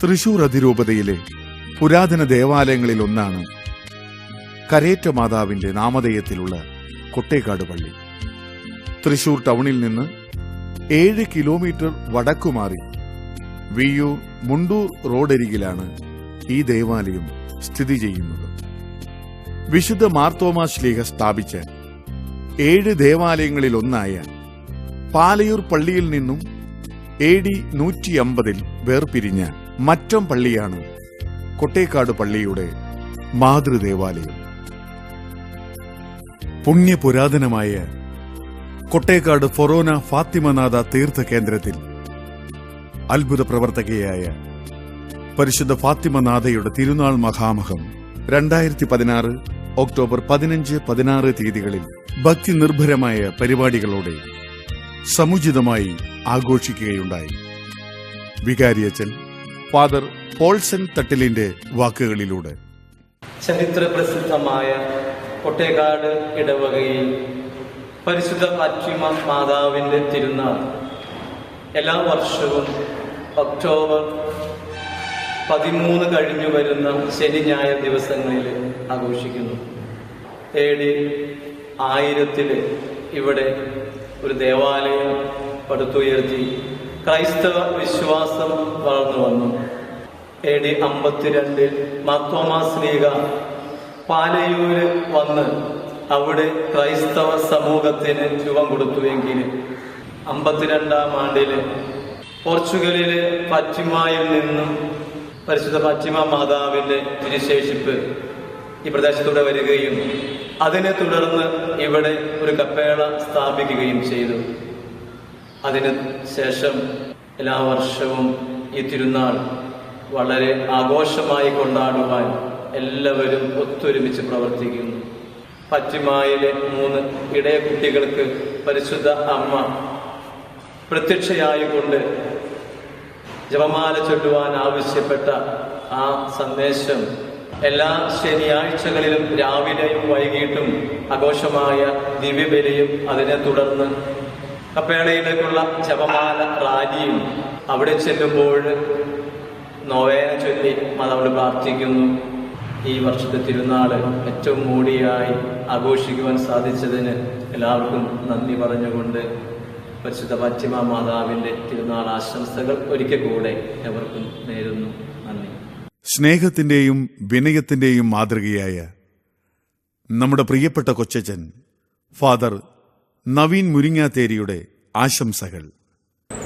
തൃശൂർ അതിരൂപതയിലെ പുരാതന ദേവാലയങ്ങളിൽ ഒന്നാണ് കരേറ്റ മാതാവിന്റെ നാമധേയത്തിലുള്ള കൊട്ടേക്കാട് പള്ളി. തൃശൂർ ടൗണിൽ നിന്ന് 7 കിലോമീറ്റർ വടക്കുമാറി വിയ്യൂർ മുണ്ടൂർ റോഡരികിലാണ് ഈ ദേവാലയം സ്ഥിതി ചെയ്യുന്നത്. വിശുദ്ധ മാർത്തോമാ ശ്ലീഹ സ്ഥാപിച്ച 7 ദേവാലയങ്ങളിലൊന്നായ പാലയൂർ പള്ളിയിൽ നിന്നും AD 150 വേർപിരിഞ്ഞ മറ്റം പള്ളിയാണ് കൊട്ടേക്കാട് പള്ളിയുടെ മാതൃദേവാലയം. പുണ്യപുരാതനമായ കൊട്ടേക്കാട് ഫൊറോന ഫാത്തിമനാഥ തീർത്ഥ കേന്ദ്രത്തിൽ അത്ഭുത പ്രവർത്തകയായ പരിശുദ്ധ ഫാത്തിമനാഥയുടെ തിരുനാൾ മഹാമഹം 2016 ഒക്ടോബർ 15-16 തീയതികളിൽ ഭക്തി നിർഭരമായ പരിപാടികളോടെ സമുചിതമായി ആഘോഷിക്കുകയുണ്ടായി. വികാരിയച്ചൻ ഫാദർ പോൾസൺ തട്ടിലിന്റെ വാക്കുകളിലൂടെ ചരിത്ര പ്രസിദ്ധമായ കൊട്ടേക്കാട് ഇടവകയിൽ പരിശുദ്ധ ഫാത്തിമ മാതാവിന്റെ തിരുനാൾ എല്ലാ വർഷവും ഒക്ടോബർ 13 കഴിഞ്ഞു വരുന്ന ശനി ഞായർ ദിവസങ്ങളിൽ ആഘോഷിക്കുന്നു. AD 1000 ഇവിടെ ഒരു ദേവാലയം പടുത്തുയർത്തി ക്രൈസ്തവ വിശ്വാസം വളർന്നു വന്നു. AD 52 മാർത്തോമാ ശ്ലീഹ പാലയൂര് വന്ന് അവിടെ ക്രൈസ്തവ സമൂഹത്തിന് രൂപം കൊടുത്തുവെങ്കിൽ 52-ാം ആണ്ടില് പോർച്ചുഗലിലെ ഫാത്തിമയിൽ നിന്നും പരിശുദ്ധ ഫാത്തിമ മാതാവിന്റെ തിരുശേഷിപ്പ് ഈ പ്രദേശത്തൂടെ വരികയും അതിനെ തുടർന്ന് ഇവിടെ ഒരു കപ്പേള സ്ഥാപിക്കുകയും ചെയ്തു. അതിന് ശേഷം എല്ലാ വർഷവും ഈ തിരുനാൾ വളരെ ആഘോഷമായി കൊണ്ടാടുവാൻ എല്ലാവരും ഒത്തൊരുമിച്ച് പ്രവർത്തിക്കുന്നു. ഫാത്തിമയിലെ 3 ഇടയ കുട്ടികൾക്ക് പരിശുദ്ധ അമ്മ പ്രത്യക്ഷയായിക്കൊണ്ട് ജപമാല ചൊല്ലുവാൻ ആവശ്യപ്പെട്ട ആ സന്ദേശം എല്ലാ ശനിയാഴ്ചകളിലും രാവിലെയും വൈകിട്ടും ആഘോഷമായ ദിവ്യബലിയും അതിനെ തുടർന്ന് കപ്പേളയിലേക്കുള്ള ജപമാല റാലിയും അവിടെ ചെല്ലുമ്പോൾ നോവേന ചൊല്ലി മാതാവിനോട് പ്രാർത്ഥിക്കുന്നു. ഈ വർഷത്തെ തിരുനാള് ഏറ്റവും മൂടിയായി ആഘോഷിക്കുവാൻ സാധിച്ചതിന് എല്ലാവർക്കും നന്ദി പറഞ്ഞുകൊണ്ട് പരിശുദ്ധ ഫാത്തിമ മാതാവിന്റെ തിരുനാൾ ആശംസകൾ ഒരിക്കൽ കൂടെ എവർക്കും നേരുന്നു. നന്ദി. സ്നേഹത്തിന്റെയും വിനയത്തിന്റെയും മാതൃകയായ നമ്മുടെ പ്രിയപ്പെട്ട കൊച്ചച്ചൻ ഫാദർ നവീൻ മുരിങ്ങാത്തേരിയുടെ ആശംസകൾ.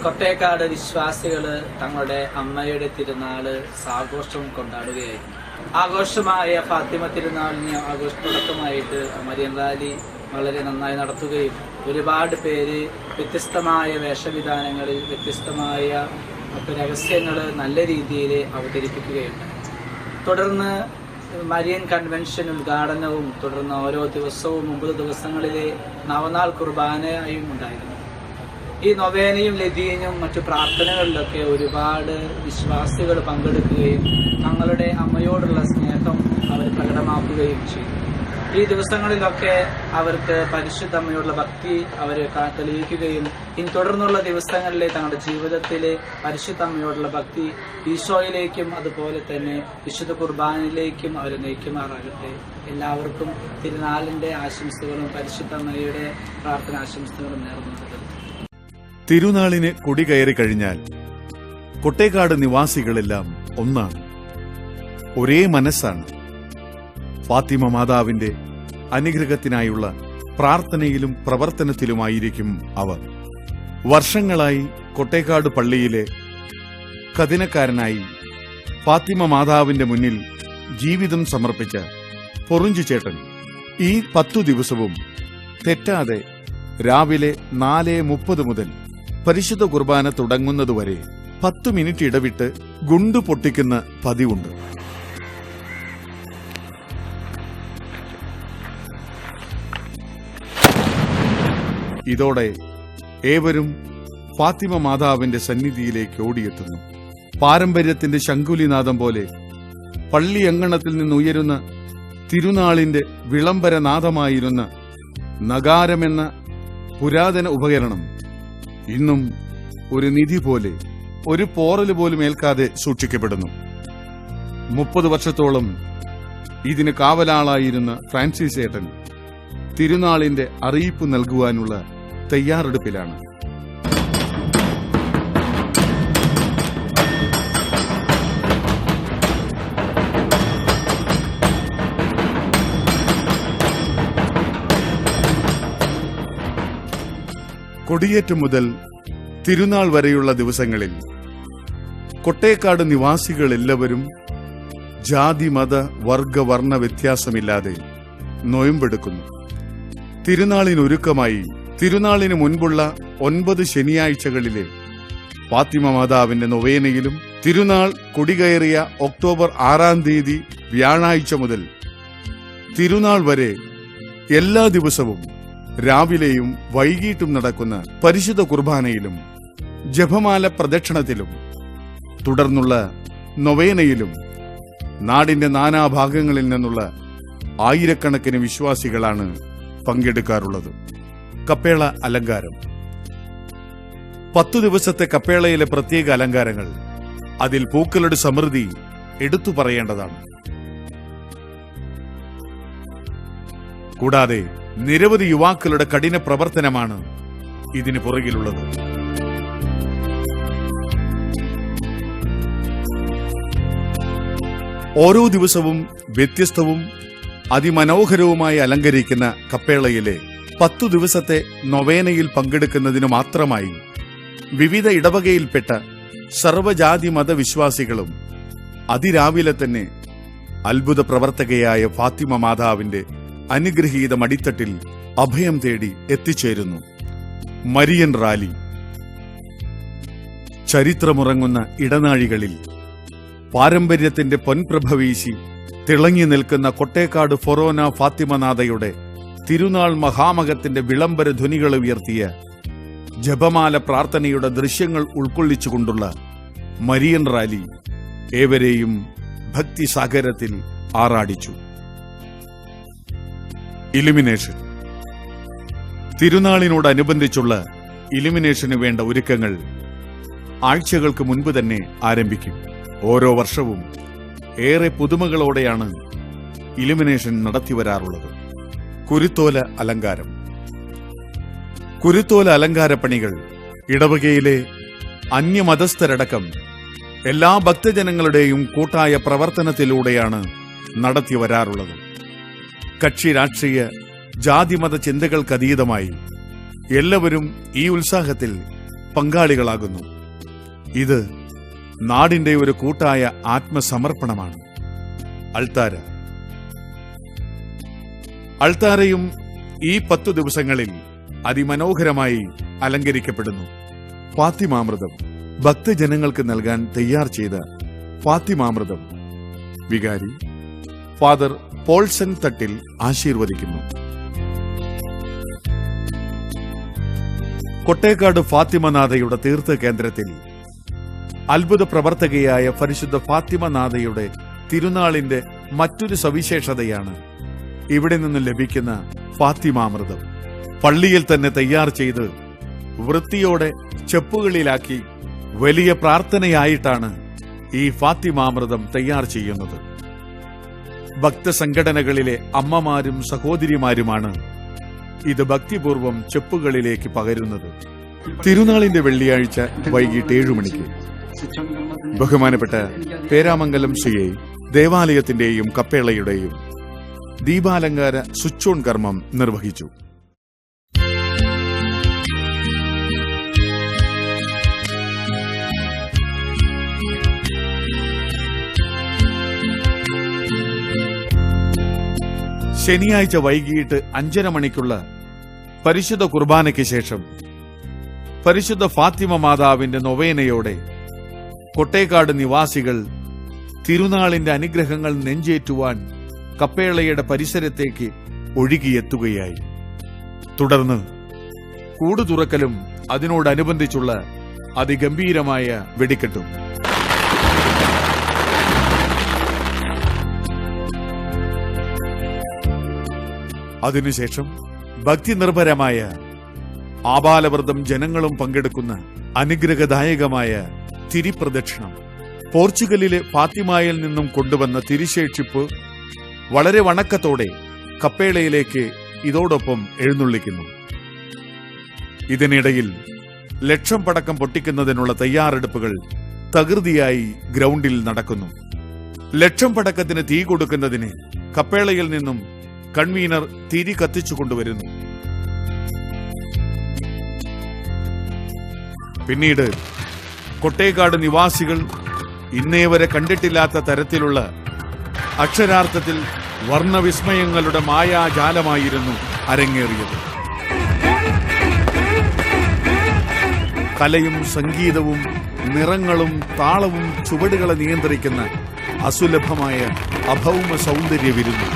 കൊട്ടേക്കാട് വിശ്വാസികള് തങ്ങളുടെ അമ്മയുടെ തിരുനാള് സാഘോഷം കൊണ്ടാടുകയായിരുന്നു. ആഘോഷമായ ഫാത്തിമ തിരുനാളിന് തുടക്കമായിട്ട് മരിയൻ റാലി വളരെ നന്നായി നടത്തുകയും ഒരുപാട് പേര് വ്യത്യസ്തമായ വേഷവിധാനങ്ങളിൽ വ്യത്യസ്തമായ രഹസ്യങ്ങൾ നല്ല രീതിയിൽ അവതരിപ്പിക്കുകയുണ്ടായി. തുടർന്ന് മരിയൻ കൺവെൻഷൻ ഉദ്ഘാടനവും തുടർന്ന് ഓരോ ദിവസവും 9 ദിവസങ്ങളിലെ നവനാൾ കുർബാനയും ഉണ്ടായിരുന്നു. ഈ നൊവേനയും ലതീനും മറ്റു പ്രാർത്ഥനകളിലൊക്കെ ഒരുപാട് വിശ്വാസികൾ പങ്കെടുക്കുകയും തങ്ങളുടെ അമ്മയോടുള്ള സ്നേഹം അവർ പ്രകടമാക്കുകയും ചെയ്തു. ഈ ദിവസങ്ങളിലൊക്കെ അവർക്ക് പരിശുദ്ധ അമ്മയോടുള്ള ഭക്തി അവർ തെളിയിക്കുകയും ഇനി തുടർന്നുള്ള ദിവസങ്ങളിലെ തങ്ങളുടെ ജീവിതത്തിലെ പരിശുദ്ധ അമ്മയോടുള്ള ഭക്തി ഈശോയിലേക്കും അതുപോലെ തന്നെ വിശുദ്ധ കുർബാനയിലേക്കും അവർ നയിക്കുമാറാകട്ടെ. എല്ലാവർക്കും തിരുനാളിന്റെ ആശംസകളും പരിശുദ്ധ അമ്മയുടെ പ്രാർത്ഥന ആശംസകളും നേർന്നുകൊണ്ട് തിരുനാളിന് കൊടി കയറി കഴിഞ്ഞാൽ കൊട്ടേക്കാട് നിവാസികളെല്ലാം ഒന്നാണ്, ഒരേ മനസ്സാണ്. ഫാത്തിമ മാതാവിന്റെ അനുഗ്രഹത്തിനായുള്ള പ്രാർത്ഥനയിലും പ്രവർത്തനത്തിലുമായിരിക്കും അവർ. വർഷങ്ങളായി കൊട്ടേക്കാട് പള്ളിയിലെ ഖദിനക്കാരനായി ഫാത്തിമ മാതാവിന്റെ മുന്നിൽ ജീവിതം സമർപ്പിച്ച പൊറുഞ്ചു ചേട്ടൻ ഈ 10 ദിവസവും തെറ്റാതെ രാവിലെ 4:30 മുതൽ പരിശുദ്ധ കുർബാന തുടങ്ങുന്നതുവരെ 10 മിനിറ്റ് ഇടവിട്ട് ഗുണ്ടു പൊട്ടിക്കുന്ന പതിവുണ്ട്. ഇതോടെ ഏവരും ഫാത്തിമ മാതാവിന്റെ സന്നിധിയിലേക്ക് ഓടിയെത്തുന്നു. പാരമ്പര്യത്തിന്റെ ശംഖുലിനാദം പോലെ പള്ളി അങ്കണത്തിൽ നിന്നുയരുന്ന തിരുനാളിന്റെ വിളംബരനാദമായിരുന്ന നഗാരമെന്ന പുരാതന ഉപകരണം ഇന്നും ഒരു നിധി പോലെ ഒരു പോറല് പോലും ഏൽക്കാതെ സൂക്ഷിക്കപ്പെടുന്നു. 30 വർഷത്തോളം ഇതിന് കാവലാളായിരുന്ന ഫ്രാൻസിസ് ഏട്ടൻ തിരുനാളിന്റെ അറിയിപ്പ് നൽകുവാനുള്ള തയ്യാറെടുപ്പിലാണ്. കൊടിയേറ്റം മുതൽ തിരുനാൾ വരെയുള്ള ദിവസങ്ങളിൽ കൊട്ടേക്കാട് നിവാസികൾ എല്ലാവരും ജാതി മത വർഗ വർണ്ണ വ്യത്യാസമില്ലാതെ നൊയമ്പെടുക്കുന്നു. തിരുനാളിനൊരുക്കമായി തിരുനാളിന് മുൻപുള്ള 9 ശനിയാഴ്ചകളിലെ ഫാത്തിമ മാതാവിന്റെ നൊവേനയിലും തിരുനാൾ കൊടികയറിയ ഒക്ടോബർ 6-ാം തീയതി വ്യാഴാഴ്ച മുതൽ തിരുനാൾ വരെ എല്ലാ ദിവസവും രാവിലെയും വൈകിട്ടും നടക്കുന്ന പരിശുദ്ധ കുർബാനയിലും ജപമാല പ്രദക്ഷിണത്തിലും തുടർന്നുള്ള നൊവേനയിലും നാടിന്റെ നാനാഭാഗങ്ങളിൽ നിന്നുള്ള ആയിരക്കണക്കിന് വിശ്വാസികളാണ് പങ്കെടുക്കാറുള്ളത്. കപ്പേള അലങ്കാരം. 10 ദിവസത്തെ കപ്പേളയിലെ പ്രത്യേക അലങ്കാരങ്ങൾ, അതിൽ പൂക്കളുടെ സമൃദ്ധി എടുത്തു പറയേണ്ടതാണ്. കൂടാതെ നിരവധി യുവാക്കളുടെ കഠിന പ്രവർത്തനമാണ് ഇതിന് പുറകിലുള്ളത്. ഓരോ ദിവസവും വ്യത്യസ്തവും അതിമനോഹരവുമായി അലങ്കരിക്കുന്ന കപ്പേളയിലെ 10 ദിവസത്തെ നൊവേനയിൽ പങ്കെടുക്കുന്നതിന് മാത്രമായി വിവിധ ഇടവകയിൽപ്പെട്ട സർവ്വജാതി മതവിശ്വാസികളും അതിരാവിലെ തന്നെ അത്ഭുത പ്രവർത്തകയായ ഫാത്തിമ മാതാവിന്റെ അനുഗ്രഹീത മടിത്തട്ടിൽ അഭയം തേടി എത്തിച്ചേരുന്നു. Marian rally. ചരിത്രമുറങ്ങുന്ന ഇടനാഴികളിൽ പാരമ്പര്യത്തിന്റെ പൊൻപ്രഭ വീശി തിളങ്ങി നിൽക്കുന്ന കൊട്ടേക്കാട് ഫൊറോന ഫാത്തിമനാഥയുടെ തിരുനാൾ മഹാമകത്തിന്റെ വിളംബര ധ്വനികൾ ഉയർത്തിയ ജപമാല പ്രാർത്ഥനയുടെ ദൃശ്യങ്ങൾ ഉൾക്കൊള്ളിച്ചുകൊണ്ടുള്ള മരിയൻ റാലി ഏവരെയും ഭക്തിസാഗരത്തിൽ ആറാടിച്ചു. ഇലുമിനേഷൻ. തിരുനാളിനോടനുബന്ധിച്ചുള്ള ഇലുമിനേഷന് വേണ്ട ഒരുക്കങ്ങൾ ആഴ്ചകൾക്ക് മുൻപ് തന്നെ ആരംഭിക്കും. ഓരോ വർഷവും ഏറെ പുതുമകളോടെയാണ് ഇലുമിനേഷൻ നടത്തിവരാറുള്ളത്. കുരുത്തോല അലങ്കാരം. കുരുത്തോല അലങ്കാരപ്പണികൾ ഇടവകയിലെ അന്യമതസ്ഥരടക്കം എല്ലാ ഭക്തജനങ്ങളുടെയും കൂട്ടായ പ്രവർത്തനത്തിലൂടെയാണ് നടത്തിവരാറുള്ളത്. കക്ഷി രാഷ്ട്രീയ ജാതിമത ചിന്തകൾക്കതീതമായി എല്ലാവരും ഈ ഉത്സാഹത്തിൽ പങ്കാളികളാകുന്നു. ഇത് നാടിന്റെ ഒരു കൂട്ടായ ആത്മസമർപ്പണമാണ്. അൾത്താര. അൾത്താരയും ഈ 10 ദിവസങ്ങളിൽ അതിമനോഹരമായി അലങ്കരിക്കപ്പെടുന്നു. ഫാത്തിമാമൃതം. ഭക്തജനങ്ങൾക്ക് നൽകാൻ തയ്യാർ ചെയ്ത ഫാത്തിമാമൃതം വികാരി ഫാദർ പോൾസൺ തട്ടിൽ ആശീർവദിക്കുന്നു. കൊട്ടേക്കാട് ഫാത്തിമനാഥയുടെ തീർത്ഥ കേന്ദ്രത്തിൽ അത്ഭുത പ്രവർത്തകയായ പരിശുദ്ധ ഫാത്തിമനാഥയുടെ തിരുനാളിന്റെ മറ്റൊരു സവിശേഷതയാണ് ഇവിടെ നിന്ന് ലഭിക്കുന്ന ഫാത്തിമാമൃതം. പള്ളിയിൽ തന്നെ തയ്യാർ ചെയ്ത് വൃത്തിയോടെ ചെപ്പുകളിലാക്കി വലിയ പ്രാർത്ഥനയായിട്ടാണ് ഈ ഫാത്തിമാമൃതം തയ്യാർ ചെയ്യുന്നത്. ഭക്തസംഘടനകളിലെ അമ്മമാരും സഹോദരിമാരുമാണ് ഇത് ഭക്തിപൂർവം ചെപ്പുകളിലേക്ക് പകരുന്നത്. തിരുനാളിന്റെ വെള്ളിയാഴ്ച വൈകിട്ട് 7 മണിക്ക് ബഹുമാനപ്പെട്ട പേരാമംഗലം സിഐ ദേവാലയത്തിന്റെയും കപ്പേളയുടെയും ദീപാലങ്കാര സ്വിച്ച് ഓൺ കർമ്മം നിർവഹിച്ചു. ശനിയാഴ്ച വൈകിട്ട് 5:30 മണിക്കുള്ള പരിശുദ്ധ കുർബാനയ്ക്ക് ശേഷം പരിശുദ്ധ ഫാത്തിമ മാതാവിന്റെ നൊവേനയോടെ കൊട്ടേക്കാട് നിവാസികൾ തിരുനാളിന്റെ അനുഗ്രഹങ്ങൾ നെഞ്ചേറ്റുവാൻ കപ്പേളയുടെ പരിസരത്തേക്ക് ഒഴുകിയെത്തുകയായി. തുടർന്ന് കൂട് തുറക്കലും അതിനോടനുബന്ധിച്ചുള്ള അതിഗംഭീരമായ വെടിക്കെട്ടും. അതിനുശേഷം ഭക്തിനിർഭരമായ ആബാലവൃതം ജനങ്ങളും പങ്കെടുക്കുന്ന അനുഗ്രഹദായകമായ തിരിപ്രദക്ഷിണം. പോർച്ചുഗലിലെ ഫാത്തിമായിൽ നിന്നും കൊണ്ടുവന്ന തിരിശേഷിപ്പ് വളരെ വണക്കത്തോടെ കപ്പേളയിലേക്ക് ഇതോടൊപ്പം എഴുന്നള്ളിക്കുന്നു. ഇതിനിടയിൽ ലക്ഷം പടക്കം പൊട്ടിക്കുന്നതിനുള്ള തയ്യാറെടുപ്പുകൾ തകൃതിയായി ഗ്രൗണ്ടിൽ നടക്കുന്നു. ലക്ഷം പടക്കത്തിന് തീ കൊടുക്കുന്നതിന് കപ്പേളയിൽ നിന്നും കൺവീനർ തിരി കത്തിച്ചു കൊണ്ടുവരുന്നു. പിന്നീട് കൊട്ടേക്കാട് നിവാസികൾ ഇന്നേ വരെ കണ്ടിട്ടില്ലാത്ത തരത്തിലുള്ള അക്ഷരാർത്ഥത്തിൽ വർണ്ണവിസ്മയങ്ങളുടെ മായാജാലമായിരുന്നു അരങ്ങേറിയത്. കലയും സംഗീതവും നിറങ്ങളും താളവും ചുവടുകളെ നിയന്ത്രിക്കുന്ന അസുലഭമായ അഭൗമ സൗന്ദര്യ വിരുന്നു,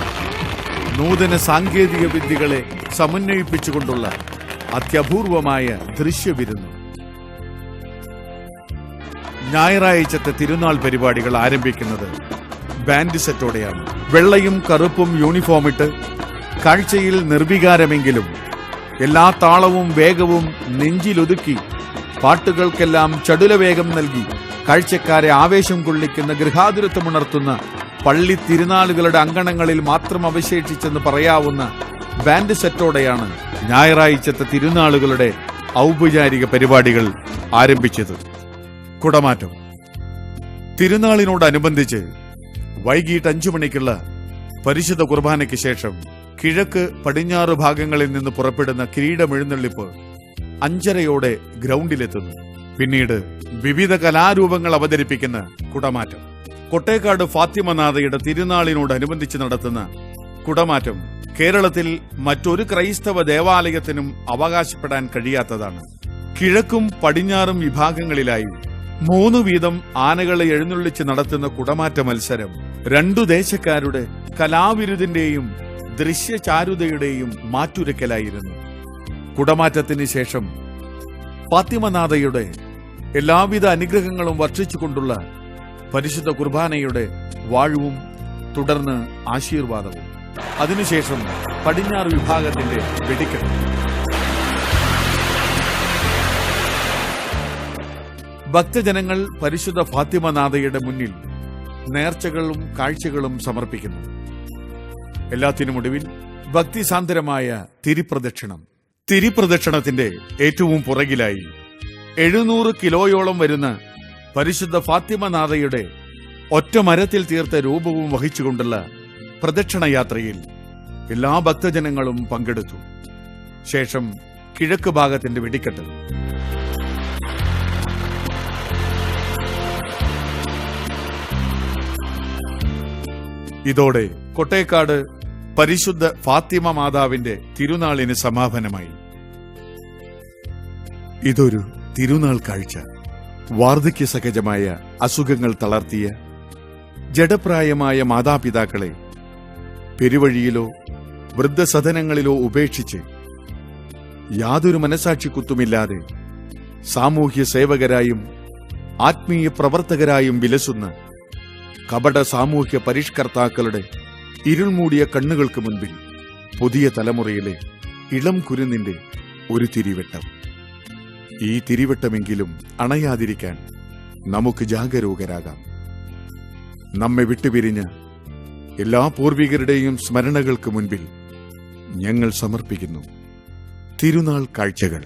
നൂതന സാങ്കേതിക വിദ്യകളെ സമന്വയിപ്പിച്ചുകൊണ്ടുള്ള അത്യപൂർവമായ ദൃശ്യവിരുന്നു. ഞായറാഴ്ചത്തെ തിരുനാൾ പരിപാടികൾ ആരംഭിക്കുന്നത് ബാൻഡ് സെറ്റോടെയാണ്. വെള്ളയും കറുപ്പും യൂണിഫോമിട്ട് കാഴ്ചയിൽ നിർവികാരമെങ്കിലും എല്ലാ താളവും വേഗവും നെഞ്ചിലൊതുക്കി പാട്ടുകൾക്കെല്ലാം ചടുലവേഗം നൽകി കാഴ്ചക്കാരെ ആവേശം കൊള്ളിക്കുന്ന ഗൃഹാതുരത്വമുണർത്തുന്ന പള്ളി തിരുനാളുകളുടെ അങ്കണങ്ങളിൽ മാത്രം അവശേഷിച്ചെന്ന് പറയാവുന്ന ബാൻഡ് സെറ്റോടെയാണ് ഞായറാഴ്ചത്തെ തിരുനാളുകളുടെ ഔപചാരിക പരിപാടികൾ ആരംഭിച്ചത്. കുടമാറ്റം. തിരുനാളിനോടനുബന്ധിച്ച് വൈകിട്ട് 5 മണിക്കുള്ള പരിശുദ്ധ കുർബാനയ്ക്ക് ശേഷം കിഴക്ക് പടിഞ്ഞാറ് ഭാഗങ്ങളിൽ നിന്ന് പുറപ്പെടുന്ന കിരീടമെഴുന്നള്ളിപ്പ് 5:30 ഗ്രൗണ്ടിലെത്തുന്നു. പിന്നീട് വിവിധ കലാരൂപങ്ങൾ അവതരിപ്പിക്കുന്ന കുടമാറ്റം. കൊട്ടേക്കാട് ഫാത്തിമനാഥയുടെ തിരുനാളിനോടനുബന്ധിച്ച് നടത്തുന്ന കുടമാറ്റം കേരളത്തിൽ മറ്റൊരു ക്രൈസ്തവ ദേവാലയത്തിനും അവകാശപ്പെടാൻ കഴിയാത്തതാണ്. കിഴക്കും പടിഞ്ഞാറും വിഭാഗങ്ങളിലായി 3 വീതം ആനകളെ എഴുന്നള്ളിച്ച് നടത്തുന്ന കുടമാറ്റ മത്സരം 2 ദേശക്കാരുടെ കലാവിരുതിന്റെയും ദൃശ്യചാരുതയുടെയും മാറ്റുരയ്ക്കലായിരുന്നു. കുടമാറ്റത്തിന് ശേഷം ഫാത്തിമനാഥയുടെ എല്ലാവിധ അനുഗ്രഹങ്ങളും വർഷിച്ചുകൊണ്ടുള്ള പരിശുദ്ധ കുർബാനയുടെ വാഴ്വും തുടർന്ന് ആശീർവാദവും. അതിനുശേഷം പടിഞ്ഞാറ് വിഭാഗത്തിന്റെ വെടിക്കെട്ട്. ഭക്തജനങ്ങൾ പരിശുദ്ധ ഫാത്തിമനാഥയുടെ മുന്നിൽ നേർച്ചകളും കാഴ്ചകളും സമർപ്പിക്കുന്നു. എല്ലാത്തിനുമൊടുവിൽ ഭക്തിസാന്ദ്രമായ തിരിപ്രദക്ഷിണം. തിരിപ്രദക്ഷിണത്തിന്റെ ഏറ്റവും പുറകിലായി 700 കിലോയോളം വരുന്ന പരിശുദ്ധ ഫാത്തിമനാഥയുടെ ഒറ്റ മരത്തിൽ തീർത്ത രൂപവും വഹിച്ചുകൊണ്ടുള്ള പ്രദക്ഷിണയാത്രയിൽ എല്ലാ ഭക്തജനങ്ങളും പങ്കെടുത്തു. ശേഷം കിഴക്ക് ഭാഗത്തിന്റെ വെടിക്കെട്ട്. ഇതോടെ കൊട്ടേക്കാട് പരിശുദ്ധ ഫാത്തിമ മാതാവിന്റെ തിരുനാളിന് സമാപനമായി. ഇതൊരു തിരുനാൾ കാഴ്ച. വാർദ്ധക്യ സഹജമായ അസുഖങ്ങൾ തളർത്തിയ ജഡപ്രായമായ മാതാപിതാക്കളെ പെരുവഴിയിലോ വൃദ്ധസദനങ്ങളിലോ ഉപേക്ഷിച്ച് യാതൊരു മനസാക്ഷിക്കുത്തുമില്ലാതെ സാമൂഹ്യ സേവകരായും ആത്മീയ പ്രവർത്തകരായും വിലസുന്ന കപട സാമൂഹ്യ പരിഷ്കർത്താക്കളുടെ ഇരുൾമൂടിയ കണ്ണുകൾക്ക് മുൻപിൽ പുതിയ തലമുറയിലെ ഇളം കുരുന്നിന്റെ ഒരു തിരിവെട്ടം. ഈ തിരിവെട്ടമെങ്കിലും അണയാതിരിക്കാൻ നമുക്ക് ജാഗരൂകരാകാം. നമ്മെ വിട്ടുപിരിഞ്ഞ എല്ലാ പൂർവികരുടെയും സ്മരണകൾക്ക് മുൻപിൽ ഞങ്ങൾ സമർപ്പിക്കുന്നു തിരുനാൾ കാഴ്ചകൾ.